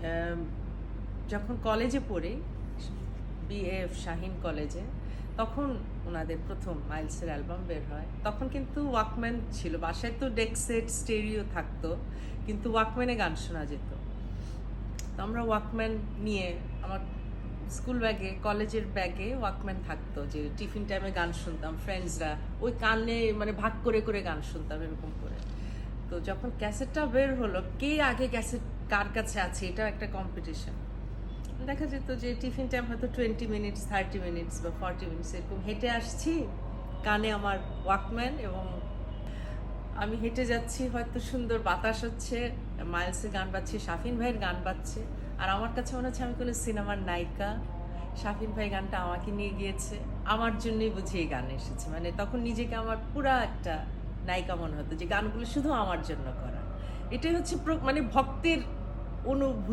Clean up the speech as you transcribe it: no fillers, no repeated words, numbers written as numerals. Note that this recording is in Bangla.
আম, যখন কলেজে পড়ি, বিএফ শাহিন কলেজে, তখন ওনাদের প্রথম মাইলসের অ্যালবাম বের হয়। তখন কিন্তু ওয়াকম্যান ছিল, বাসায় তো ডেক সেট স্টেরিও থাকতো, কিন্তু ওয়াকম্যানে গান শোনা যেত। তো আমরা ওয়াকম্যান নিয়ে, আমার স্কুল ব্যাগে, কলেজের ব্যাগে ওয়াকম্যান থাকতো, যে টিফিন টাইমে গান শুনতাম, ফ্রেন্ডসরা ওই কানে মানে ভাগ করে করে গান শুনতাম এরকম করে। তো যখন ক্যাসেটটা বের হলো, কে আগে ক্যাসেট কার কাছে আছে, এটা একটা কম্পিটিশন। দেখা যেত যে টিফিন টাইম হয়তো 20 মিনিটস, 30 মিনিটস বা 40 মিনিটস এরকম হেঁটে আসছি, কানে আমার ওয়াকম্যান, এবং আমি হেঁটে যাচ্ছি, হয়তো সুন্দর বাতাস হচ্ছে, মাইলসের গান বাজছে, শাফিন ভাইয়ের গান বাজছে, আর আমার কাছে মনে হচ্ছে আমি কোনো সিনেমার নায়িকা। শাফিন ভাই গানটা আমাকে নিয়ে গিয়েছে, আমার জন্যই বুঝি এই গান এসেছে। মানে তখন নিজেকে আমার পুরা একটা নায়িকা মনে হতো, যে গানগুলো শুধু আমার জন্য করা। এটাই হচ্ছে মানে ভক্তের অনুভূতি।